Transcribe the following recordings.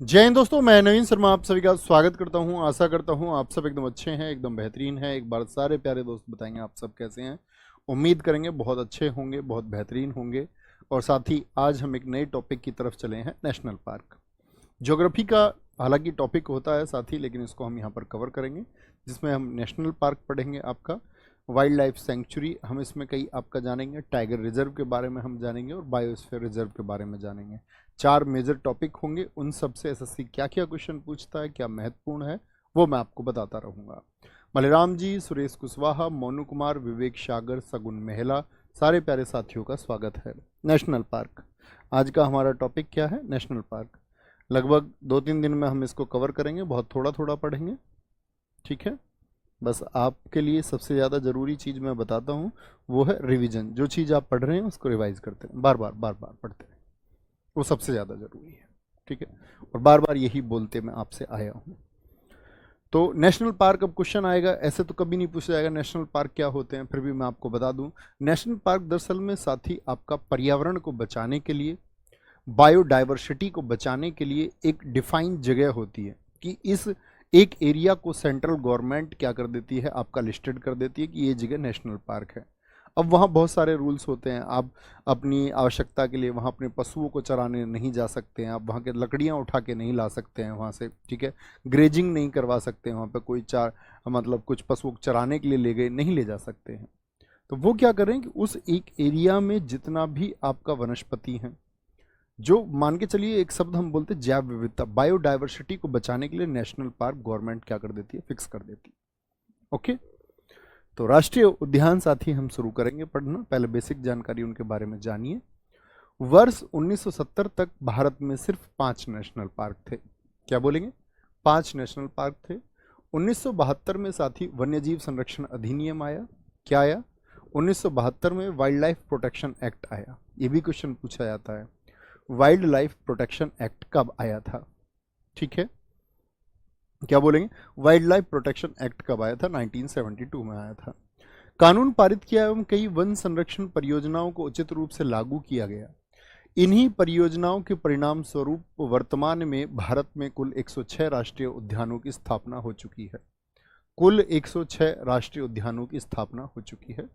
जय हिंद दोस्तों, मैं नवीन शर्मा आप सभी का स्वागत करता हूं। आशा करता हूं आप सब एकदम अच्छे हैं, एकदम बेहतरीन हैं। एक बार सारे प्यारे दोस्त बताएंगे आप सब कैसे हैं। उम्मीद करेंगे बहुत अच्छे होंगे, बहुत बेहतरीन होंगे। और साथ ही आज हम एक नए टॉपिक की तरफ चले हैं, नेशनल पार्क। ज्योग्राफी का हालांकि टॉपिक होता है साथ ही, लेकिन इसको हम यहाँ पर कवर करेंगे, जिसमें हम नेशनल पार्क पढ़ेंगे, आपका वाइल्ड लाइफ सेंचुरी हम इसमें कई आपका जानेंगे, टाइगर रिजर्व के बारे में हम जानेंगे और बायोस्फीयर रिजर्व के बारे में जानेंगे। चार मेजर टॉपिक होंगे, उन सब से एसएससी क्या क्या क्वेश्चन पूछता है, क्या महत्वपूर्ण है, वो मैं आपको बताता रहूँगा। मलराम जी, सुरेश कुशवाहा, मोनू कुमार, विवेक सागर, सगुन मेहला, सारे प्यारे साथियों का स्वागत है। नेशनल पार्क आज का हमारा टॉपिक क्या है? National park. लगभग 2-3 दिन में हम इसको कवर करेंगे, बहुत थोड़ा थोड़ा पढ़ेंगे, ठीक है। बस आपके लिए सबसे ज़्यादा ज़रूरी चीज़ मैं बताता हूँ, वो है रिवीजन। जो चीज़ आप पढ़ रहे हैं उसको रिवाइज करते हैं, बार बार पढ़ते हैं, वो सबसे ज़्यादा ज़रूरी है, ठीक है। और बार बार यही बोलते मैं आपसे आया हूँ। तो नेशनल पार्क, अब क्वेश्चन आएगा, ऐसे तो कभी नहीं पूछा जाएगा नेशनल पार्क क्या होते हैं, फिर भी मैं आपको बता दूं। नेशनल पार्क दरअसल में साथी आपका पर्यावरण को बचाने के लिए, बायोडाइवर्सिटी को बचाने के लिए एक डिफाइंड जगह होती है कि इस एक एरिया को सेंट्रल गवर्नमेंट क्या कर देती है, आपका लिस्टेड कर देती है कि ये जगह नेशनल पार्क है। अब वहाँ बहुत सारे रूल्स होते हैं, आप अपनी आवश्यकता के लिए वहाँ अपने पशुओं को चराने नहीं जा सकते हैं, आप वहाँ के लकड़ियाँ उठा के नहीं ला सकते हैं वहाँ से, ठीक है। ग्रेजिंग नहीं करवा सकते हैं वहाँ पे, कोई मतलब कुछ पशुओं को चराने के लिए ले गए, नहीं ले जा सकते हैं। तो वो क्या करें कि उस एक एरिया में जितना भी आपका वनस्पति है, जो मान के चलिए एक शब्द हम बोलते हैं जैव विविधता, बायोडाइवर्सिटी को बचाने के लिए नेशनल पार्क गवर्नमेंट क्या कर देती है, फिक्स कर देती है। ओके, तो राष्ट्रीय उद्यान साथी हम शुरू करेंगे पढ़ना। पहले बेसिक जानकारी उनके बारे में जानिए। वर्ष 1970 तक भारत में सिर्फ 5 नेशनल पार्क थे। क्या बोलेंगे? 5 नेशनल पार्क थे। 1972 में साथी वन्यजीव संरक्षण अधिनियम आया। क्या आया? 1972 में वाइल्ड लाइफ प्रोटेक्शन एक्ट आया। ये भी क्वेश्चन पूछा जाता है, वाइल्ड लाइफ प्रोटेक्शन एक्ट कब आया था, ठीक है। क्या बोलेंगे? वाइल्ड लाइफ प्रोटेक्शन एक्ट कब आया था? 1972 में आया था। कानून पारित किया एवं कई वन संरक्षण परियोजनाओं को उचित रूप से लागू किया गया। इन्हीं परियोजनाओं के परिणाम स्वरूप वर्तमान में भारत में कुल 106 राष्ट्रीय उद्यानों की स्थापना हो चुकी है। कुल 106 राष्ट्रीय उद्यानों की स्थापना हो चुकी है,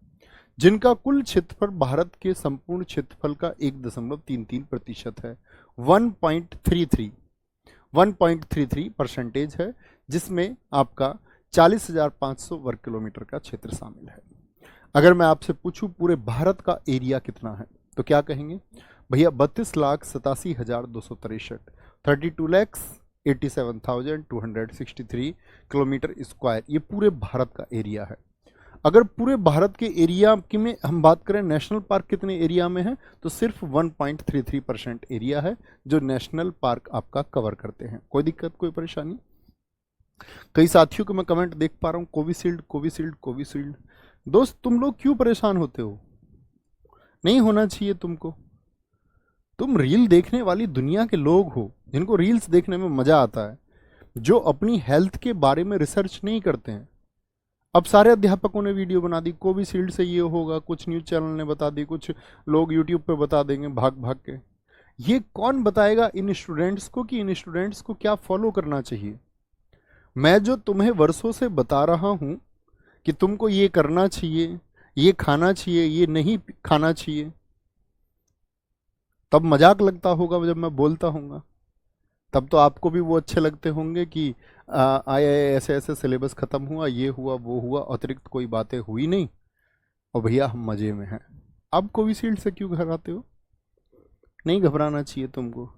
जिनका कुल क्षेत्रफल भारत के संपूर्ण क्षेत्रफल का 1.33% है। 1.33% है, जिसमें आपका 40,500 वर्ग किलोमीटर का क्षेत्र शामिल है। अगर मैं आपसे पूछूं पूरे भारत का एरिया कितना है, तो क्या कहेंगे भैया? 32,87,263, 32,87,263 किलोमीटर स्क्वायर, ये पूरे भारत का एरिया है। अगर पूरे भारत के एरिया की में हम बात करें, नेशनल पार्क कितने एरिया में है, तो सिर्फ 1.33% एरिया है जो नेशनल पार्क आपका कवर करते हैं। कोई दिक्कत, कोई परेशानी? कई साथियों को मैं कमेंट देख पा रहा हूँ, कोविशील्ड कोविशील्ड कोविशील्ड। दोस्त तुम लोग क्यों परेशान होते हो? नहीं होना चाहिए तुमको। तुम रील देखने वाली दुनिया के लोग हो, जिनको रील्स देखने में मजा आता है, जो अपनी हेल्थ के बारे में रिसर्च नहीं करते हैं। अब सारे अध्यापकों ने वीडियो बना दी, कोविशील्ड से ये होगा, कुछ न्यूज चैनल ने बता दी, कुछ लोग यूट्यूब पे बता देंगे भाग भाग के। ये कौन बताएगा इन स्टूडेंट्स को कि इन स्टूडेंट्स को क्या फॉलो करना चाहिए? मैं जो तुम्हें वर्षों से बता रहा हूं कि तुमको ये करना चाहिए, ये खाना चाहिए, ये नहीं खाना चाहिए, तब मजाक लगता होगा जब मैं बोलता हूँगा। तब तो आपको भी वो अच्छे लगते होंगे कि आए ऐसे ऐसे सिलेबस खत्म हुआ, ये हुआ वो हुआ, अतिरिक्त कोई बातें हुई नहीं, और भैया हम मजे में हैं। अब कोविशील्ड से क्यों घबराते हो? नहीं घबराना चाहिए तुमको।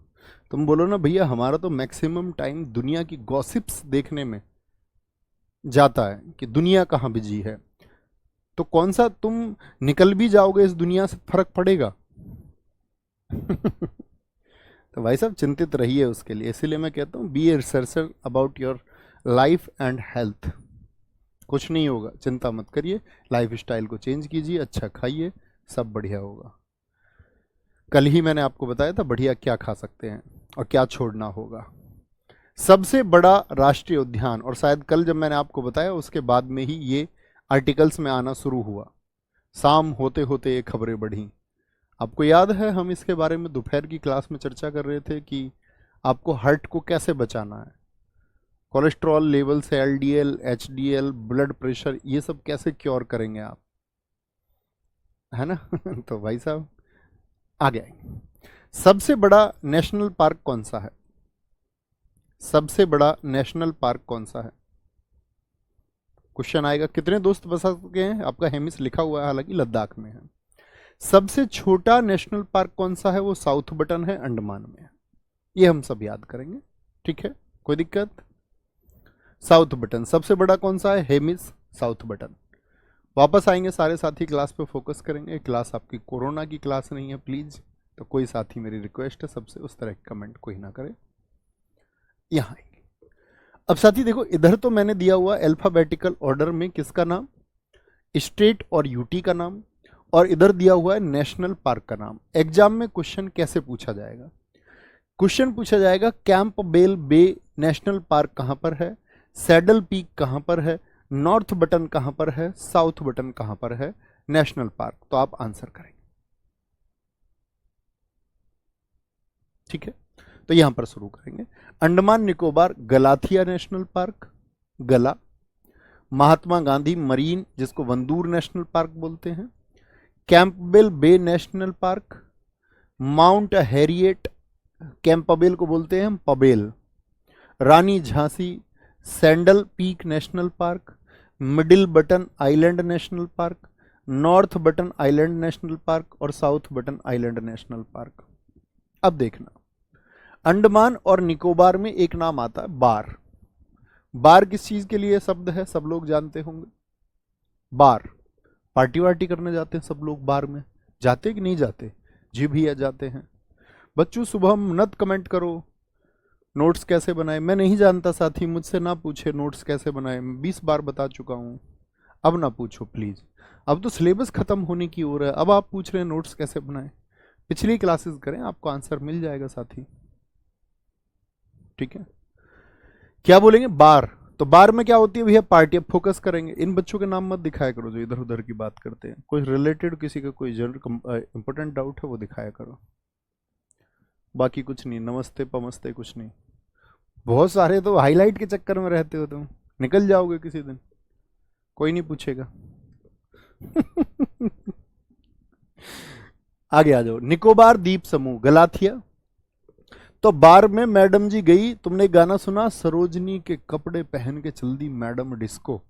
तुम बोलो ना भैया हमारा तो मैक्सिमम टाइम दुनिया की गॉसिप्स देखने में जाता है कि दुनिया कहाँ बिजी है, तो कौन सा तुम निकल भी जाओगे इस दुनिया से, फर्क पड़ेगा? तो भाई साहब चिंतित रहिए उसके लिए, इसीलिए मैं कहता हूँ be a researcher about your life and health. कुछ नहीं होगा, चिंता मत करिए, लाइफ स्टाइल को चेंज कीजिए, अच्छा खाइए, सब बढ़िया होगा। कल ही मैंने आपको बताया था बढ़िया क्या खा सकते हैं और क्या छोड़ना होगा। सबसे बड़ा राष्ट्रीय उद्यान, और शायद कल जब मैंने आपको बताया उसके बाद में ही ये आर्टिकल्स में आना शुरू हुआ, शाम होते होते ये खबरें बढ़ी। आपको याद है हम इसके बारे में दोपहर की क्लास में चर्चा कर रहे थे कि आपको हार्ट को कैसे बचाना है, कोलेस्ट्रॉल लेवल से एलडीएल, एचडीएल, ब्लड प्रेशर, ये सब कैसे क्योर करेंगे आप, है ना। तो भाई साहब आगे आएंगे। सबसे बड़ा नेशनल पार्क कौन सा है, सबसे बड़ा नेशनल पार्क कौन सा है, क्वेश्चन आएगा। कितने दोस्त बता सके हैं, आपका हेमिस लिखा हुआ है, हालांकि लद्दाख में है। सबसे छोटा नेशनल पार्क कौन सा है, वो साउथ बटन है, अंडमान में है। ये हम सब याद करेंगे, ठीक है, कोई दिक्कत। South button. सबसे बड़ा कौन सा है, हेमिस, साउथ बटन। वापस आएंगे सारे साथी, क्लास पे फोकस करेंगे। क्लास आपकी कोरोना की क्लास नहीं है प्लीज, तो कोई साथी, मेरी रिक्वेस्ट है सबसे, उस तरह के कमेंट कोई ना करे। यहां आएंगे। अब साथी देखो, इधर तो मैंने दिया हुआ अल्फाबेटिकल ऑर्डर में किसका नाम, स्टेट और यूटी का नाम, और इधर दिया हुआ है नेशनल पार्क का नाम। एग्जाम में क्वेश्चन कैसे पूछा जाएगा, क्वेश्चन पूछा जाएगा कैंपबेल बे नेशनल पार्क कहां पर है, सैडल पीक कहां पर है, नॉर्थ बटन कहां पर है, साउथ बटन कहां पर है नेशनल पार्क। तो आप आंसर करेंगे, ठीक है। तो यहां पर शुरू करेंगे। Andaman Nicobar Galathea national park, गला। महात्मा गांधी मरीन, जिसको वंदूर नेशनल पार्क बोलते हैं। Campbell Bay national park. Mount Harriet, Campbell को बोलते हैं हम पबेल। Rani Jhansi saddle peak national park. Middle Button Island national park. North Button Island national park और south Button Island national park. अब देखना, अंडमान और निकोबार में एक नाम आता है बार। बार किस चीज के लिए शब्द है, सब लोग जानते होंगे। बार, पार्टी वार्टी करने जाते हैं सब लोग, बार में जाते कि नहीं जाते, जी भैया जाते हैं। बच्चों सुबह नत कमेंट करो नोट्स कैसे बनाए, मैं नहीं जानता साथी, मुझसे ना पूछे नोट्स कैसे बनाए, मैं 20 बार बता चुका हूं, अब ना पूछो प्लीज। अब तो सिलेबस खत्म होने की ओर है, अब आप पूछ रहे हैं नोट्स कैसे बनाए। पिछली क्लासेस करें, आपको आंसर मिल जाएगा साथी, ठीक है। क्या बोलेंगे, बार। तो बार में क्या होती है भैया, पार्टी। अब फोकस करेंगे, इन बच्चों के नाम मत दिखाया करो जो इधर उधर की बात करते हैं, कोई रिलेटेड किसी का कोई जनरल इंपॉर्टेंट डाउट है वो दिखाया करो, बाकी कुछ नहीं। नमस्ते पमस्ते कुछ नहीं। बहुत सारे तो हाईलाइट के चक्कर में रहते हो तुम, निकल जाओगे किसी दिन, कोई नहीं पूछेगा। आगे आ जाओ। निकोबार द्वीप समूह गलाथिया। तो बार में मैडम जी गई, तुमने गाना सुना, सरोजनी के कपड़े पहन के चल दी मैडम डिस्को।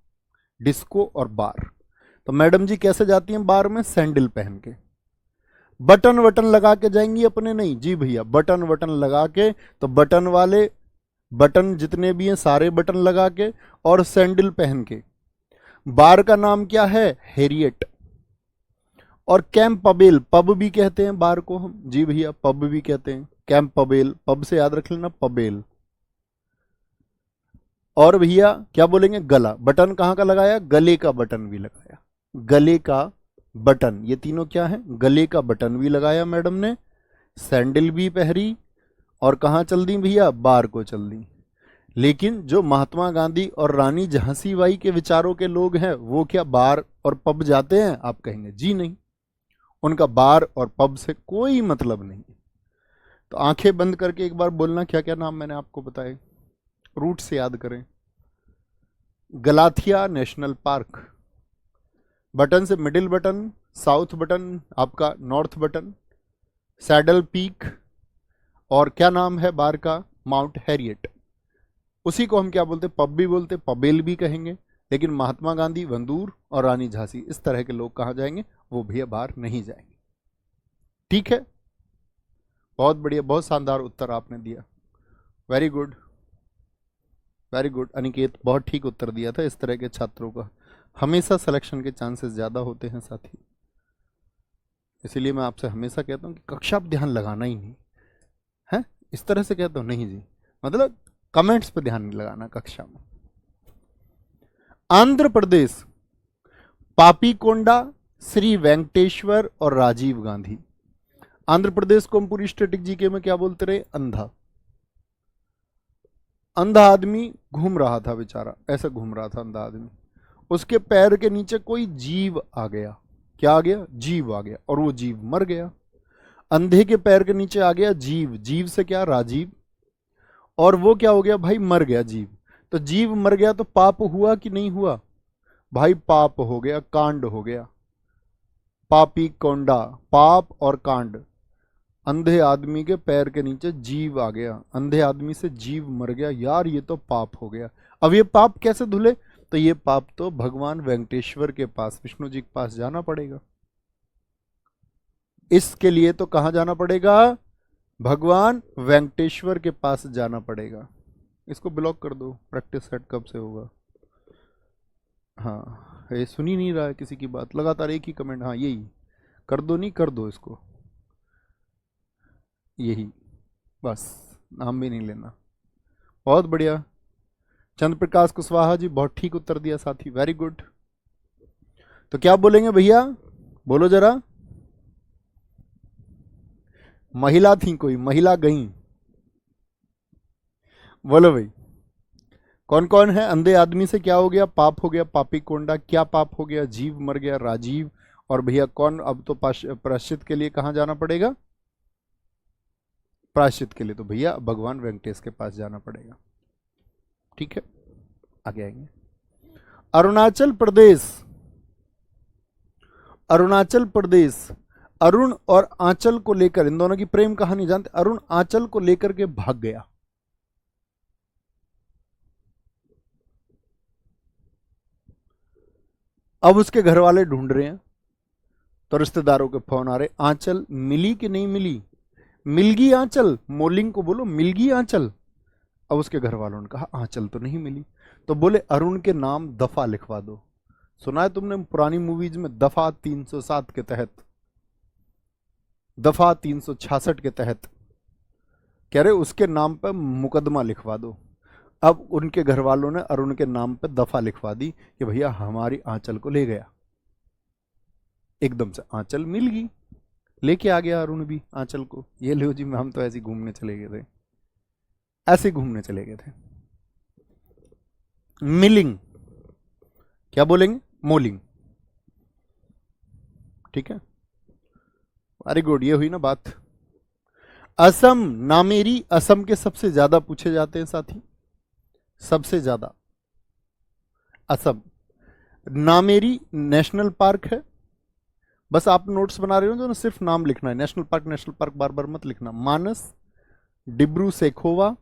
डिस्को और बार। तो मैडम जी कैसे जाती हैं बार में, सैंडल पहन के। बटन वटन लगा के जाएंगी अपने, नहीं जी भैया, बटन वटन लगा के, तो बटन वाले बटन जितने भी हैं सारे बटन लगा के और सैंडल पहन के। बार का नाम क्या है, हैरिएट। और कैंपबेल, पब भी कहते हैं बार को हम, जी भैया पब भी कहते हैं, कैंपबेल, पब से याद रख लेना पबेल। और भैया क्या बोलेंगे, गला। बटन कहां का लगाया, गले का बटन भी लगाया, गले का बटन। ये तीनों क्या है, गले का बटन भी लगाया मैडम ने, सैंडल भी पहरी, और कहां चल दी भैया, बार को चल दी। लेकिन जो महात्मा गांधी और रानी झांसी बाई के विचारों के लोग हैं, वो क्या बार और पब जाते हैं, आप कहेंगे जी नहीं, उनका बार और पब से कोई मतलब नहीं। तो आंखें बंद करके एक बार बोलना क्या क्या नाम मैंने आपको बताए, रूट से याद करें। गलाथिया नेशनल पार्क, बटन से मिडिल बटन, साउथ बटन आपका नॉर्थ बटन, सैडल पीक, और क्या नाम है बार का, माउंट हैरिएट। उसी को हम क्या बोलते, पब भी बोलते, पबेल भी कहेंगे। लेकिन महात्मा गांधी, वंदूर और रानी झांसी, इस तरह के लोग कहां जाएंगे, वो भैया बाहर नहीं जाएंगे, ठीक है। बहुत बढ़िया, बहुत शानदार उत्तर आपने दिया, very good very good. Aniket बहुत ठीक उत्तर दिया था। इस तरह के छात्रों का हमेशा सिलेक्शन के चांसेस ज्यादा होते हैं साथी, इसीलिए मैं आपसे हमेशा कहता हूं कि कक्षा पर ध्यान लगाना ही नहीं है। इस तरह से कहता हूं नहीं जी, मतलब कमेंट्स पर ध्यान नहीं लगाना कक्षा में। आंध्र प्रदेश, पापीकोंडा, श्री वेंकटेश्वर और राजीव गांधी। आंध्र प्रदेश को हम पूरी स्टैटिक जीके में क्या बोलते रहे, अंधा। अंधा आदमी घूम रहा था बेचारा, ऐसे घूम रहा था अंधा आदमी, उसके पैर के नीचे कोई जीव आ गया। क्या आ गया, जीव आ गया, और वो जीव मर गया। अंधे के पैर के नीचे आ गया जीव, जीव से क्या, राजीव, और वो क्या हो गया भाई, मर गया जीव। तो जीव मर गया तो पाप हुआ कि नहीं हुआ भाई, पाप हो गया, कांड हो गया, पापी कोंडा, पाप और कांड। अंधे आदमी के पैर के नीचे जीव आ गया, अंधे आदमी से जीव मर गया, यार ये तो पाप हो गया। अब ये पाप कैसे धुले, तो ये पाप तो भगवान वेंकटेश्वर के पास, विष्णु जी के पास जाना पड़ेगा। इसके लिए तो कहां जाना पड़ेगा, भगवान वेंकटेश्वर के पास जाना पड़ेगा। इसको ब्लॉक कर दो, प्रैक्टिस सेट कब से होगा। हाँ ये सुन ही नहीं रहा है किसी की बात, लगातार एक ही कमेंट, हाँ यही कर दो, नहीं कर दो इसको, यही बस, नाम भी नहीं लेना। बहुत बढ़िया, चंद्र प्रकाश कुशवाहा जी बहुत ठीक उत्तर दिया साथी, वेरी गुड। तो क्या बोलेंगे भैया, बोलो जरा। महिला थी कोई, महिला गई, बोलो भाई। कौन कौन है, अंधे आदमी से क्या हो गया, पाप हो गया, पापी कोंडा, क्या पाप हो गया, जीव मर गया, राजीव। और भैया कौन, अब तो प्रायश्चित के लिए कहां जाना पड़ेगा, प्रायश्चित के लिए तो भैया भगवान वेंकटेश के पास जाना पड़ेगा। ठीक है, आगे आएंगे। अरुणाचल प्रदेश, अरुणाचल प्रदेश, अरुण और आंचल को लेकर, इन दोनों की प्रेम कहानी जानते, अरुण आंचल को लेकर के भाग गया। अब उसके घर वाले ढूंढ रहे हैं, तो रिश्तेदारों के फोन आ रहे, आंचल मिली कि नहीं मिली, मिलगी आंचल, मोलिंग को बोलो मिलगी आंचल। अब उसके घर वालों ने कहा आंचल तो नहीं मिली, तो बोले अरुण के नाम दफा लिखवा दो। सुना है तुमने पुरानी मूवीज में, दफा 307 के तहत, दफा 366 के तहत, कह रहे उसके नाम पर मुकदमा लिखवा दो। अब उनके घर वालों ने अरुण के नाम पर दफा लिखवा दी कि भैया हमारी आंचल को ले गया। एकदम से आंचल मिल गई, लेके आ गया अरुण भी आंचल को, ये लो जी हम तो ऐसे घूमने चले गए थे, ऐसे घूमने चले गए थे। मिलिंग, क्या बोलेंगे, मोलिंग। ठीक है, वेरी गुड, ये हुई ना बात। असम, नामेरी असम के सबसे ज्यादा पूछे जाते हैं साथी, सबसे ज्यादा असम। नामेरी नेशनल पार्क है, बस आप नोट्स बना रहे हो तो ना, सिर्फ नाम लिखना है, नेशनल पार्क नेशनल पार्क बार बार मत लिखना। मानस, डिब्रू सेखोवा,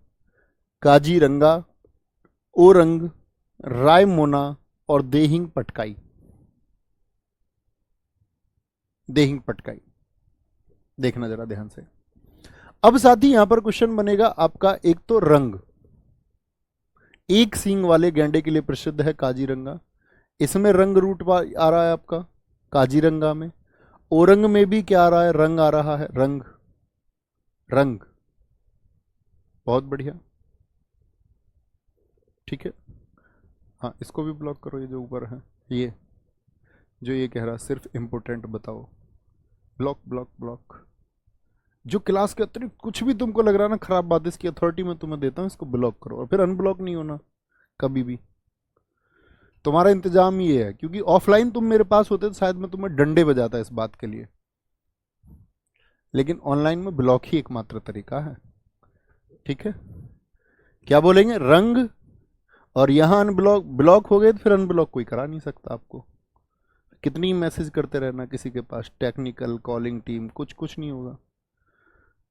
काजीरंगा, ओरंग, रायमोना और देहिंग पटकाई, देहिंग पटकाई, देखना जरा ध्यान से। अब साथी यहां पर क्वेश्चन बनेगा आपका, एक तो रंग, एक सींग वाले गैंडे के लिए प्रसिद्ध है काजीरंगा, इसमें रंग रूट आ रहा है आपका काजीरंगा में। ओरंग में भी क्या आ रहा है, रंग आ रहा है, रंग, रंग, बहुत बढ़िया। ठीक है, हाँ इसको भी ब्लॉक करो, ये जो ऊपर है, ये जो ये कह रहा सिर्फ इंपोर्टेंट बताओ, ब्लॉक ब्लॉक ब्लॉक। जो क्लास के अतिरिक्त कुछ भी तुमको लग रहा है ना खराब बात, इसकी अथॉरिटी मैं तुम्हें देता हूं, इसको ब्लॉक करो, और फिर अनब्लॉक नहीं होना कभी भी। तुम्हारा इंतजाम ये है, क्योंकि ऑफलाइन तुम मेरे पास होते तो शायद मैं तुम्हें डंडे बजाता इस बात के लिए, लेकिन ऑनलाइन में ब्लॉक ही एकमात्र तरीका है। ठीक है, क्या बोलेंगे, रंग, और यहां अनब्लॉक, ब्लॉक हो गए तो फिर अनब्लॉक कोई करा नहीं सकता आपको, कितनी मैसेज करते रहना किसी के पास, टेक्निकल कॉलिंग टीम, कुछ कुछ नहीं होगा।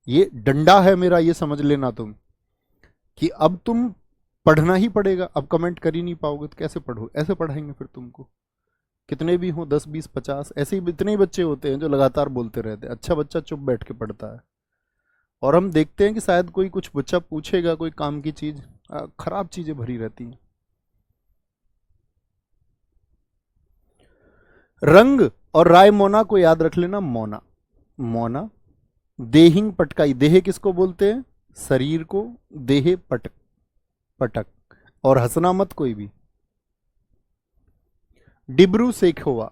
ये डंडा है मेरा, ये समझ लेना तुम, कि अब तुम पढ़ना ही पड़ेगा। अब कमेंट कर ही नहीं पाओगे तो कैसे पढ़ो, ऐसे पढ़ाएंगे फिर तुमको, कितने भी हो 10 20 50, ऐसे ही इतने ही बच्चे होते हैं जो लगातार बोलते रहते हैं। अच्छा बच्चा चुप बैठ के पढ़ता है, और हम देखते हैं कि शायद कोई कुछ बच्चा पूछेगा कोई काम की चीज, खराब चीजें भरी रहती हैं। रंग और रायमोना को याद रख लेना, मोना, मोना। देहिंग पटकाई, देह किसको बोलते हैं, शरीर को, देह पटक, पटक, और हंसना मत कोई भी। डिब्रू सेखोवा,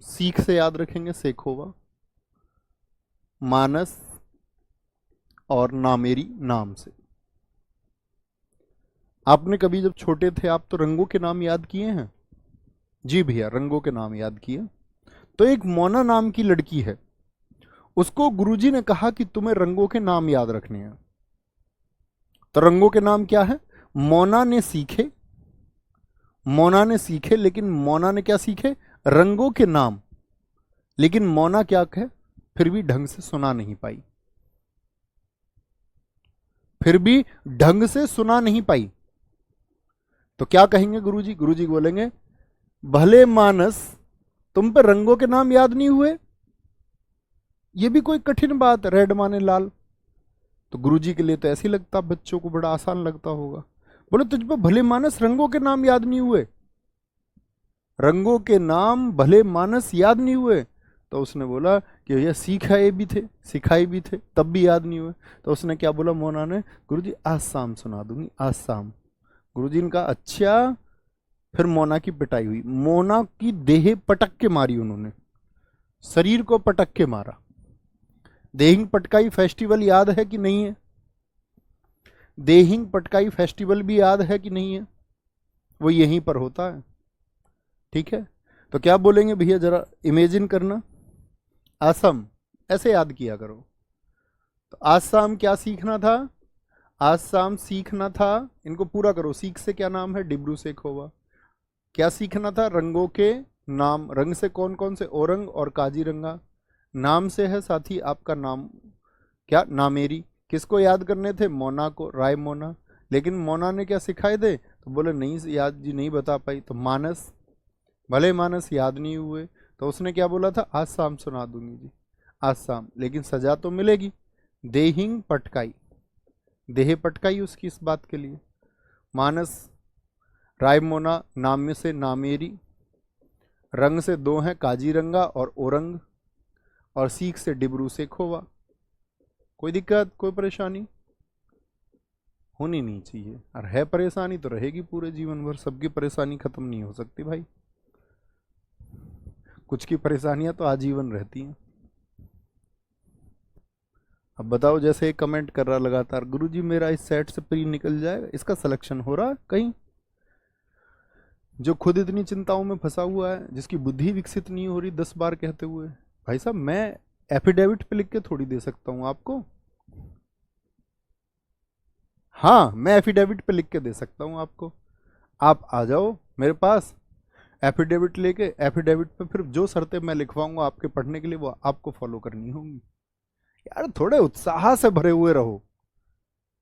सीख से याद रखेंगे, सेखोवा, मानस और नामेरी नाम से। आपने कभी जब छोटे थे आप तो रंगों के नाम याद किए हैं, जी भैया रंगों के नाम याद किए। तो एक मोना नाम की लड़की है, उसको गुरुजी ने कहा कि तुम्हें रंगों के नाम याद रखने हैं, तो रंगों के नाम क्या है? मोना ने सीखे, मोना ने सीखे, लेकिन मोना ने क्या सीखे? रंगों के नाम। लेकिन मोना क्या है? फिर भी ढंग से सुना नहीं पाई, फिर भी ढंग से सुना नहीं पाई। तो क्या कहेंगे गुरुजी? गुरुजी बोलेंगे, भले मानस, तुम पे रंगों के नाम याद नहीं हुए? ये भी कोई कठिन बात है, रेड माने लाल। तो गुरुजी के लिए तो ऐसे ही लगता, बच्चों को बड़ा आसान लगता होगा। बोले तुझ पे भले मानस रंगों के नाम याद नहीं हुए? रंगों के नाम भले मानस याद नहीं हुए? तो उसने बोला कि भैया सिखाए भी थे, सिखाए भी थे, तब भी याद नहीं हुए। तो उसने क्या बोला मोना ने? गुरुजी आज शाम सुना दूंगी, आज शाम। गुरुजी ने कहा अच्छा। फिर मोना की पिटाई हुई, मोना की देह पटक के मारी उन्होंने, शरीर को पटक के मारा। देहिंग पटकाई फेस्टिवल याद है कि नहीं है? देहिंग पटकाई फेस्टिवल भी याद है कि नहीं है? वो यहीं पर होता है, ठीक है। तो क्या बोलेंगे भैया, जरा इमेजिन करना। असम, ऐसे याद किया करो। तो आज शाम क्या सीखना था? आज शाम सीखना था, इनको पूरा करो। सीख से क्या नाम है? डिब्रू सेखोवा। क्या सीखना था? रंगों के नाम। रंग से कौन कौन से? ओरंग और काजीरंगा। नाम से है साथी आपका नाम क्या? नामेरी। किसको याद करने थे? मोना को, राय मोना। लेकिन मोना ने क्या सिखाए थे? तो बोले नहीं याद जी, नहीं बता पाई। तो मानस, भले मानस याद नहीं हुए। तो उसने क्या बोला था? आज शाम सुना दूंगी जी, आज शाम। लेकिन सजा तो मिलेगी। देहिंग पटकाई, देह पटकाई उसकी इस बात के लिए। मानस, रायमोना, नाम्य से नामेरी, रंग से दो हैं काजीरंगा और ओरंग, और सीख से डिब्रू से खोवा। कोई दिक्कत, कोई परेशानी होनी नहीं चाहिए। और है परेशानी तो रहेगी पूरे जीवन भर, सबकी परेशानी खत्म नहीं हो सकती भाई। कुछ की परेशानियां तो आजीवन रहती हैं। अब बताओ, जैसे एक कमेंट कर रहा लगातार, गुरुजी मेरा इस सेट से प्री निकल जाएगा, इसका सिलेक्शन हो रहा है कहीं? जो खुद इतनी चिंताओं में फंसा हुआ है, जिसकी बुद्धि विकसित नहीं हो रही 10 बार कहते हुए, भाई साहब मैं एफिडेविट पे लिख के थोड़ी दे सकता हूं आपको। हाँ, मैं एफिडेविट पे लिख के दे सकता हूं आपको। आप आ जाओ मेरे पास एफिडेविट लेके। एफिडेविट पे फिर जो शर्तें मैं लिखवाऊंगा आपके पढ़ने के लिए, वो आपको फॉलो करनी होंगी। यार थोड़े उत्साह से भरे हुए रहो,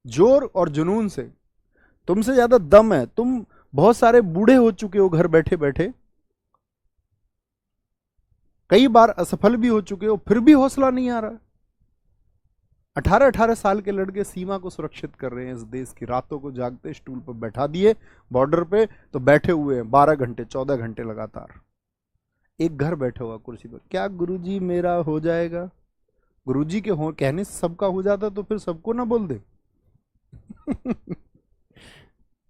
जोर और जुनून से। तुमसे ज्यादा दम है, तुम बहुत सारे बूढ़े हो चुके हो घर बैठे बैठे, कई बार असफल भी हो चुके हो, फिर भी हौसला नहीं आ रहा। 18-18 साल के लड़के सीमा को सुरक्षित कर रहे हैं इस देश की। रातों को जागते स्टूल पर बैठा दिए बॉर्डर पे, तो बैठे हुए हैं 12 घंटे 14 घंटे लगातार, एक घर बैठा हुआ कुर्सी पर। क्या गुरुजी मेरा हो जाएगा? गुरुजी के हो कहने से सबका हो जाता तो फिर सबको ना बोल दे।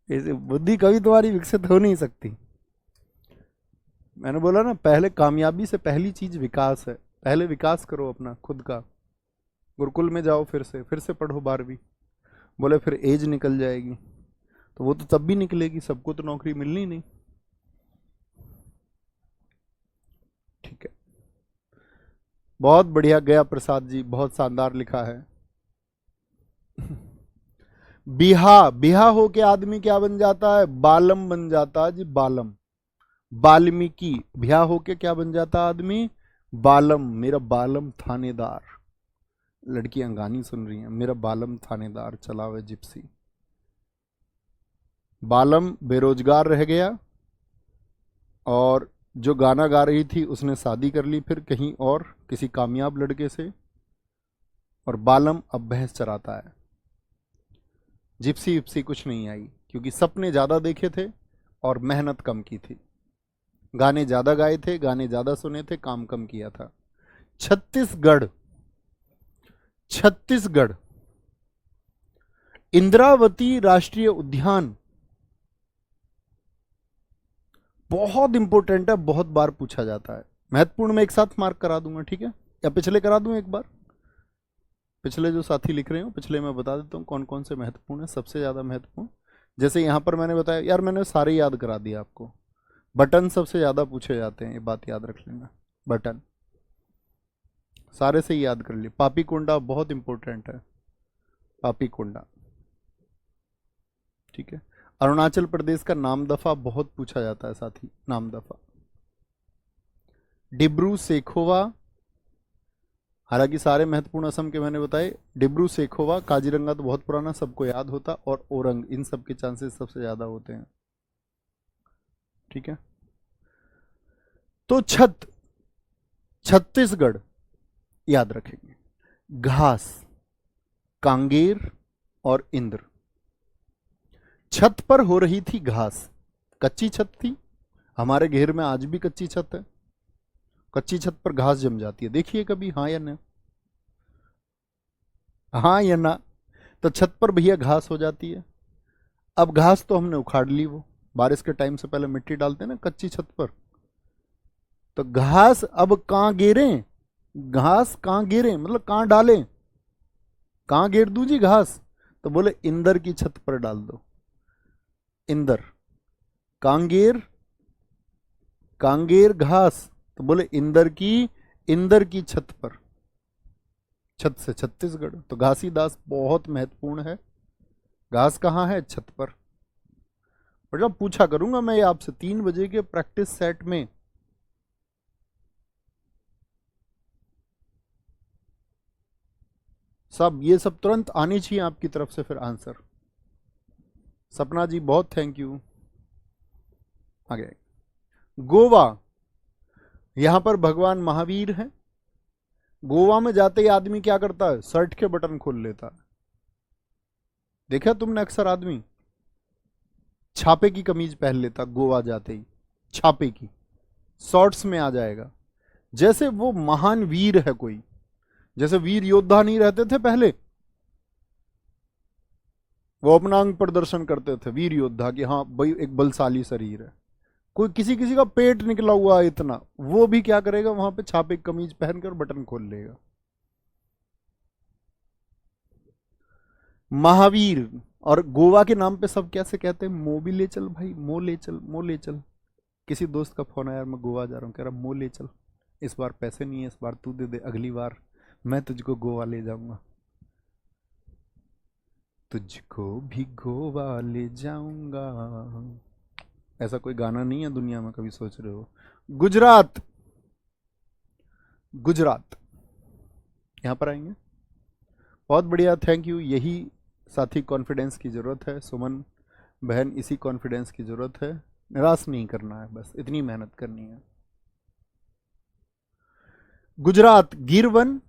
ऐसे बुद्धि कभी तुम्हारी विकसित हो नहीं सकती। मैंने बोला ना, पहले कामयाबी से पहली चीज विकास है। पहले विकास करो अपना खुद का। गुरुकुल में जाओ, फिर से पढ़ो 12वीं। बोले फिर एज निकल जाएगी, तो वो तो तब भी निकलेगी, सबको तो नौकरी मिलनी नहीं। ठीक है, बहुत बढ़िया गया प्रसाद जी, बहुत शानदार लिखा है। बिहा, बिहा हो के आदमी क्या बन जाता है? बालम बन जाता है जी, बालम। वाल्मीकि, बिहा होके क्या बन जाता आदमी? बालम। मेरा बालम थानेदार। लड़कियां गानी सुन रही हैं, मेरा बालम थानेदार चलावे जिप्सी। बालम बेरोजगार रह गया, और जो गाना गा रही थी उसने शादी कर ली फिर कहीं और, किसी कामयाब लड़के से, और बालम अब भैंस चराता है। जिप्सी विप्सी कुछ नहीं आई, क्योंकि सपने ज्यादा देखे थे और मेहनत कम की थी। गाने ज्यादा गाए थे, गाने ज्यादा सुने थे, काम कम किया था। छत्तीसगढ़, छत्तीसगढ़ इंद्रावती राष्ट्रीय उद्यान बहुत इंपॉर्टेंट है, बहुत बार पूछा जाता है। महत्वपूर्ण में एक साथ मार्क करा दूंगा, ठीक है? या पिछले करा दूं एक बार? पिछले जो साथी लिख रहे हो, पिछले मैं बता देता हूँ कौन कौन से महत्वपूर्ण है, सबसे ज्यादा महत्वपूर्ण। जैसे यहां पर मैंने बताया, यार मैंने सारे याद करा दिया आपको। बटन सबसे ज्यादा पूछे जाते हैं, ये बात याद रख लेना। बटन सारे से ही याद कर लिए। पापी कोंडा बहुत इंपॉर्टेंट है, पापी कोंडा। ठीक है। अरुणाचल प्रदेश का नामदफा बहुत पूछा जाता है साथी, नामदफा। डिब्रू सेखोवा, हालांकि सारे महत्वपूर्ण असम के मैंने बताए। डिब्रू सेखोवा, काजीरंगा तो बहुत पुराना, सबको याद होता, और ओरंग, इन सब के चांसेस सबसे ज्यादा होते हैं। ठीक है। तो छत्तीसगढ़ याद रखेंगे। घास, कांगेर और इंद्र। छत पर हो रही थी घास, कच्ची छत थी, हमारे घेर में आज भी कच्ची छत है। कच्ची छत पर घास जम जाती है, देखिए कभी, हाँ या ना? हाँ या ना? तो छत पर भैया घास हो जाती है। अब घास तो हमने उखाड़ ली, वो बारिश के टाइम से पहले मिट्टी डालते हैं ना कच्ची छत पर, तो घास अब कहां गिरे? घास कहां गिरे मतलब कहां डालें? कहां गिर दूं जी घास? तो बोले इंदर की छत पर डाल दो। इंदर, कांगेर, कांगेर घास, तो बोले इंदर की छत पर। छत से छत्तीसगढ़, तो घासीदास बहुत महत्वपूर्ण है। घास कहाँ है? छत पर। और जब पूछा करूंगा मैं ये आपसे 3 बजे के प्रैक्टिस सेट में। सब ये सब तुरंत आनी चाहिए आपकी तरफ से फिर आंसर। सपना जी बहुत थैंक यू। आगे, गोवा, यहां पर भगवान महावीर हैं। गोवा में जाते ही आदमी क्या करता है? शर्ट के बटन खोल लेता है। देखा तुमने अक्सर आदमी छापे की कमीज पहन लेता गोवा जाते ही, छापे की, शॉर्ट्स में आ जाएगा, जैसे वो महान वीर है कोई। जैसे वीर योद्धा नहीं रहते थे पहले, वो अपना अंग प्रदर्शन करते थे वीर योद्धा कि हाँ भाई एक बलशाली शरीर है। कोई किसी किसी का पेट निकला हुआ है इतना, वो भी क्या करेगा? वहां पे छापे की कमीज पहनकर बटन खोल लेगा। महावीर। और गोवा के नाम पे सब कैसे कहते हैं? मो भी ले चल भाई, मो ले चल, मो ले चल। किसी दोस्त का फोन आया, यार मैं गोवा जा रहा हूँ, कह रहा मो ले चल, इस बार पैसे नहीं है, इस बार तू दे दे, अगली बार मैं तुझको गोवा ले जाऊंगा, तुझको भी गोवा ले जाऊंगा। ऐसा कोई गाना नहीं है दुनिया में, कभी सोच रहे हो? गुजरात, गुजरात यहां पर आएंगे। बहुत बढ़िया, थैंक यू। यही साथी कॉन्फिडेंस की जरूरत है, सुमन बहन, इसी कॉन्फिडेंस की जरूरत है। निराश नहीं करना है, बस इतनी मेहनत करनी है। गुजरात, गिरवन,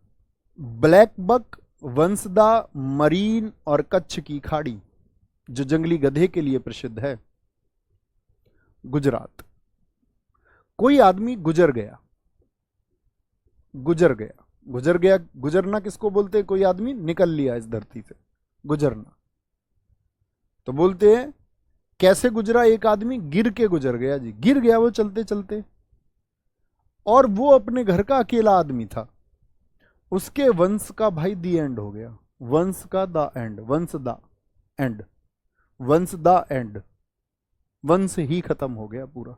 ब्लैक बक, वंसदा, मरीन और कच्छ की खाड़ी, जो जंगली गधे के लिए प्रसिद्ध है। गुजरात। कोई आदमी गुजर गया, गुजर गया, गुजर गया, गुजरना किसको बोलते हैं? कोई आदमी निकल लिया इस धरती से, गुजरना। तो बोलते हैं कैसे गुजरा? एक आदमी गिर के गुजर गया जी, गिर गया वो चलते चलते, और वो अपने घर का अकेला आदमी था। उसके वंश का भाई दी एंड हो गया, वंश का द एंड, वंश द एंड, वंश द एंड, वंश ही खत्म हो गया पूरा।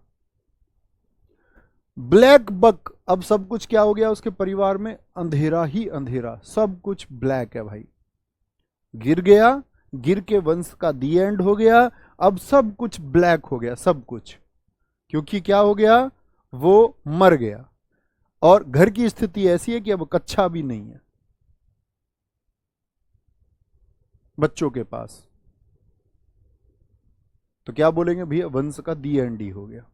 ब्लैक बक, अब सब कुछ क्या हो गया उसके परिवार में? अंधेरा ही अंधेरा, सब कुछ ब्लैक है भाई। गिर गया, गिर के वंश का दी एंड हो गया, अब सब कुछ ब्लैक हो गया, सब कुछ। क्योंकि क्या हो गया? वो मर गया। और घर की स्थिति ऐसी है कि अब कच्चा भी नहीं है बच्चों के पास। तो क्या बोलेंगे भैया? वंश का दी एंड ही हो गया।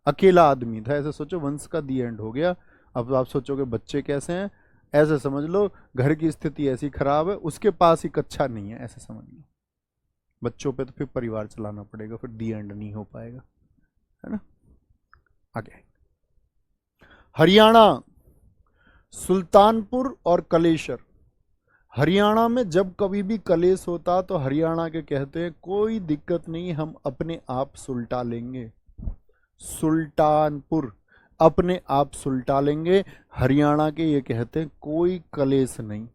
अकेला आदमी था, ऐसे सोचो, वंश का दी एंड हो गया। अब आप सोचोगे बच्चे कैसे हैं? ऐसे समझ लो घर की स्थिति ऐसी खराब है, उसके पास ही कच्चा नहीं है, ऐसे समझ लो। बच्चों पे तो फिर परिवार चलाना पड़ेगा, फिर दी एंड नहीं हो पाएगा, है ना? आगे, हरियाणा, सुल्तानपुर और कलेशर। हरियाणा में जब कभी भी कलेश होता तो हरियाणा के कहते हैं कोई दिक्कत नहीं, हम अपने आप सुलटा लेंगे। सुल्तानपुर, अपने आप सुलटा लेंगे। हरियाणा के ये कहते हैं कोई कलेश नहीं,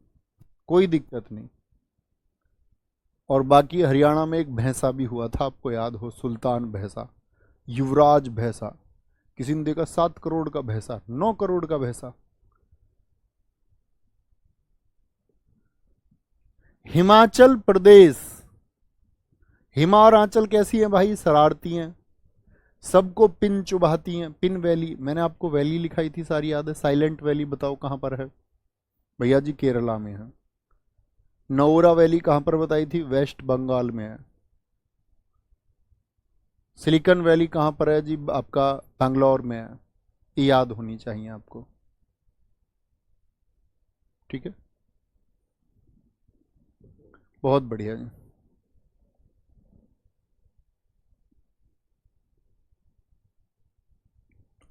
कोई दिक्कत नहीं। और बाकी हरियाणा में एक भैंसा भी हुआ था, आपको याद हो, सुल्तान भैंसा, युवराज भैंसा। किसी ने देखा 7 करोड़ का भैंसा, 9 करोड़ का भैंसा। हिमाचल प्रदेश, हिमा और आंचल कैसी है भाई? शरारती हैं, सबको पिन चुभाती हैं। पिन वैली, मैंने आपको वैली लिखाई थी सारी याद है। साइलेंट वैली बताओ कहां पर है? भैया जी केरला में है। नौरा वैली कहां पर बताई थी? वेस्ट बंगाल में है। सिलिकॉन वैली कहां पर है जी? आपका बैंगलोर में है। ये याद होनी चाहिए आपको, ठीक है? बहुत बढ़िया जी।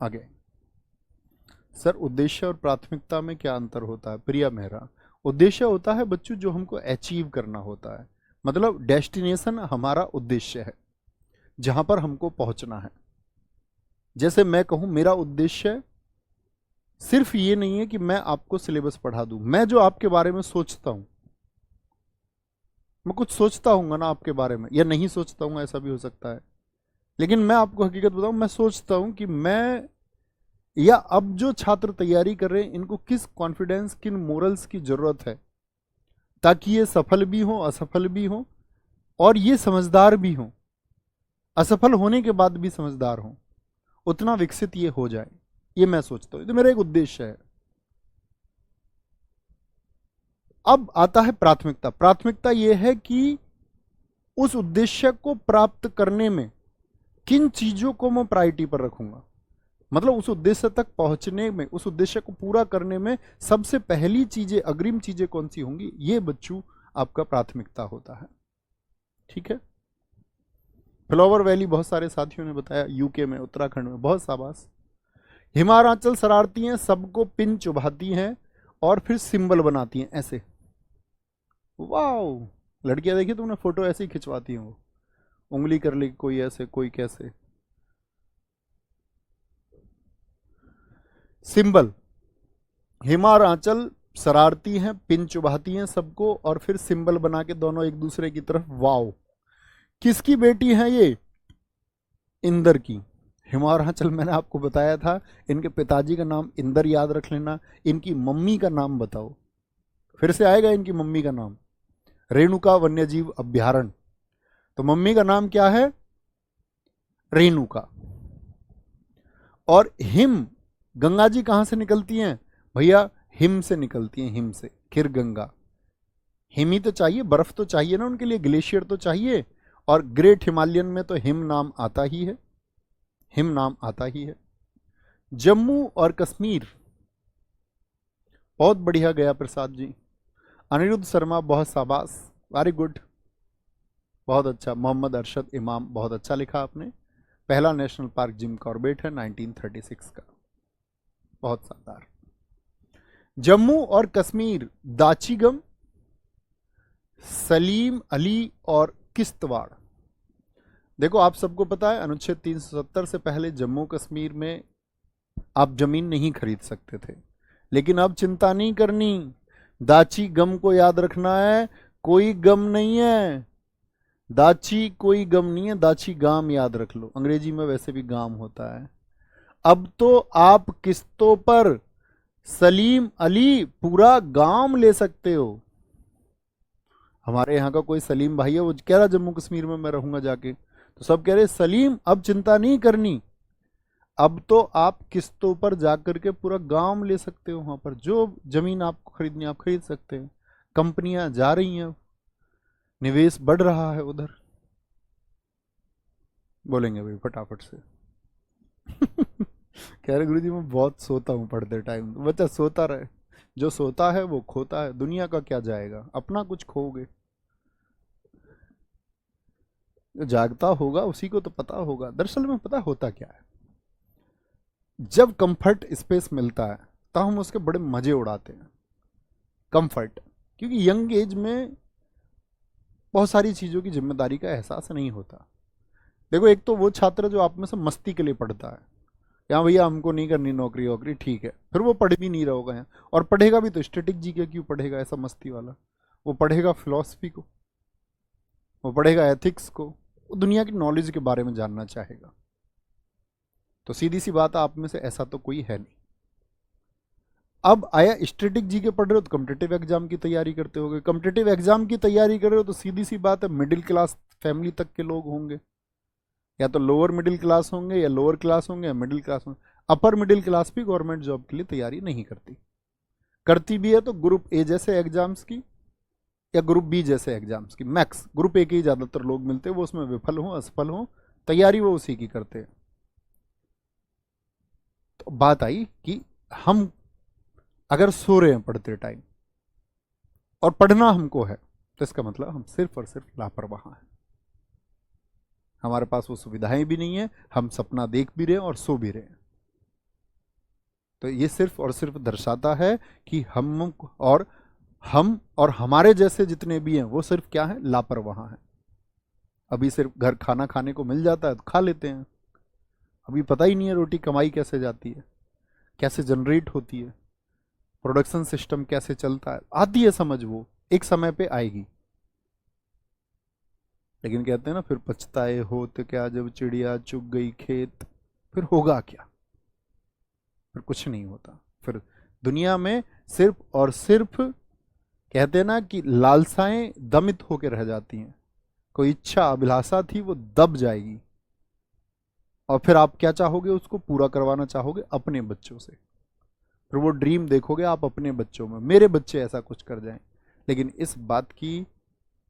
आगे सर, उद्देश्य और प्राथमिकता में क्या अंतर होता है? प्रिया मेहरा, उद्देश्य होता है बच्चों जो हमको अचीव करना होता है, मतलब डेस्टिनेशन हमारा उद्देश्य है, जहां पर हमको पहुंचना है। जैसे मैं कहूं मेरा उद्देश्य सिर्फ ये नहीं है कि मैं आपको सिलेबस पढ़ा दूं। मैं जो आपके बारे में सोचता हूं, मैं कुछ सोचता हूँ ना आपके बारे में, या नहीं सोचता हूँ, ऐसा भी हो सकता है। लेकिन मैं आपको हकीकत बताऊं, मैं सोचता हूं कि मैं या अब जो छात्र तैयारी कर रहे हैं इनको किस कॉन्फिडेंस, किन मोरल्स की जरूरत है, ताकि ये सफल भी हो, असफल भी हो, और ये समझदार भी हो, असफल होने के बाद भी समझदार हो, उतना विकसित ये हो जाए। ये मैं सोचता हूं, तो मेरा एक उद्देश्य है। अब आता है प्राथमिकता। प्राथमिकता यह है कि उस उद्देश्य को प्राप्त करने में किन चीजों को मैं प्रायोरिटी पर रखूंगा, मतलब उस उद्देश्य तक पहुंचने में, उस उद्देश्य को पूरा करने में सबसे पहली चीजें, अग्रिम चीजें कौन सी होंगी, ये बच्चों आपका प्राथमिकता होता है, ठीक है? फ्लावर वैली बहुत सारे साथियों ने बताया, यूके में, उत्तराखंड में, बहुत शाबाश। हिमाचल शरारती हैं, सबको पिन चुभाती हैं और फिर सिंबल बनाती हैं ऐसे। वाओ, लड़कियां देखिए तुमने, फोटो ऐसे ही खिंचवाती हैं वो, उंगली कर ली, कोई ऐसे कोई कैसे। सिंबल, हिमा और आंचल शरारती हैं, पिन चुभाती हैं सबको और फिर सिंबल बना के दोनों एक दूसरे की तरफ। वाओ, किसकी बेटी है ये? इंदर की। हिमा और आंचल, मैंने आपको बताया था इनके पिताजी का नाम इंदर याद रख लेना। इनकी मम्मी का नाम बताओ, फिर से आएगा इनकी मम्मी का नाम, रेणुका वन्यजीव अभ्यारण्य। तो मम्मी का नाम क्या है? रेणुका। और हिम, गंगा जी कहां से निकलती हैं भैया? हिम से निकलती हैं, हिम से, खिर गंगा। हिम ही तो चाहिए, बर्फ तो चाहिए ना उनके लिए, ग्लेशियर तो चाहिए। और ग्रेट हिमालयन में तो हिम नाम आता ही है, हिम नाम आता ही है। जम्मू और कश्मीर, बहुत बढ़िया गया प्रसाद जी। अनिरुद्ध शर्मा, बहुत शाबाश, वेरी गुड, बहुत अच्छा। मोहम्मद अरशद इमाम, बहुत अच्छा लिखा आपने। पहला नेशनल पार्क जिम कॉर्बेट है 1936 का, बहुत शानदार। जम्मू और कश्मीर, दाचीगम, सलीम अली और किश्तवाड़। देखो आप सबको पता है अनुच्छेद 370 से पहले जम्मू कश्मीर में आप जमीन नहीं खरीद सकते थे, लेकिन अब चिंता नहीं करनी, दाची गम को याद रखना है। कोई गम नहीं है, दाची कोई गम नहीं है, दाची गाम याद रख लो, अंग्रेजी में वैसे भी गाम होता है। अब तो आप किस्तों पर सलीम अली पूरा गांव ले सकते हो। हमारे यहाँ का कोई सलीम भाई है, वो कह रहा जम्मू कश्मीर में मैं रहूंगा जाके, तो सब कह रहे सलीम अब चिंता नहीं करनी, अब तो आप किस्तों पर जाकर के पूरा गांव ले सकते हो। वहां पर जो जमीन आपको खरीदनी आप खरीद सकते हैं। कंपनियां जा रही हैं, निवेश बढ़ रहा है उधर। बोलेंगे भाई फटाफट से। कह रहे गुरु जी मैं बहुत सोता हूँ पढ़ते टाइम। तो बच्चा सोता रहे, जो सोता है वो खोता है, दुनिया का क्या जाएगा, अपना कुछ खोओगे। जो जागता होगा उसी को तो पता होगा। दरअसल में पता होता क्या है, जब कंफर्ट स्पेस मिलता है तब हम उसके बड़े मजे उड़ाते हैं। कंफर्ट, क्योंकि यंग एज में बहुत सारी चीज़ों की जिम्मेदारी का एहसास नहीं होता। देखो एक तो वो छात्र जो आप में से मस्ती के लिए पढ़ता है, यहाँ भैया हमको नहीं करनी नौकरी वोकरी, ठीक है, फिर वो पढ़ भी नहीं रहा होगा यहाँ, और पढ़ेगा भी तो स्टैटिक जी के क्यों पढ़ेगा ऐसा मस्ती वाला। वो पढ़ेगा फिलॉसफी को, वो पढ़ेगा एथिक्स को, वो दुनिया की नॉलेज के बारे में जानना चाहेगा। तो सीधी सी बात, आप में से ऐसा तो कोई है नहीं। अब आया स्टैटिक जीके पढ़ रहे हो तो कॉम्पिटिटिव एग्जाम की तैयारी करते होगे, कॉम्पिटिटिव एग्जाम की तैयारी कर रहे हो तो सीधी सी बात है मिडिल क्लास फैमिली तक के लोग होंगे, या तो लोअर मिडिल क्लास होंगे या लोअर क्लास होंगे या मिडिल क्लास होंगे। अपर मिडिल क्लास भी गवर्नमेंट जॉब के लिए तैयारी नहीं करती, करती भी है तो ग्रुप ए जैसे एग्जाम्स की या ग्रुप बी जैसे एग्जाम्स की। मैक्स ग्रुप ए के ही ज़्यादातर लोग मिलते हैं, वो उसमें विफल हों असफल हों, तैयारी वो उसी की करते हैं। तो बात आई कि हम अगर सो रहे हैं पढ़ते टाइम और पढ़ना हमको है तो इसका मतलब हम सिर्फ और सिर्फ लापरवाह हैं, हमारे पास वो सुविधाएं भी नहीं है, हम सपना देख भी रहे हैं और सो भी रहे हैं। तो ये सिर्फ और सिर्फ दर्शाता है कि हम और हमारे जैसे जितने भी हैं वो सिर्फ क्या है, लापरवाह हैं। अभी सिर्फ घर खाना खाने को मिल जाता है तो खा लेते हैं, अभी पता ही नहीं है रोटी कमाई कैसे जाती है, कैसे जनरेट होती है, प्रोडक्शन सिस्टम कैसे चलता है, आती है समझ, वो एक समय पे आएगी। लेकिन कहते हैं ना, फिर पछताए होत क्या जब चिड़िया चुग गई खेत, फिर होगा क्या, फिर कुछ नहीं होता। फिर दुनिया में सिर्फ और सिर्फ कहते हैं ना कि लालसाएं दमित होकर रह जाती हैं, कोई इच्छा अभिलाषा थी वो दब जाएगी, और फिर आप क्या चाहोगे, उसको पूरा करवाना चाहोगे अपने बच्चों से, फिर वो ड्रीम देखोगे आप अपने बच्चों में, मेरे बच्चे ऐसा कुछ कर जाएं। लेकिन इस बात की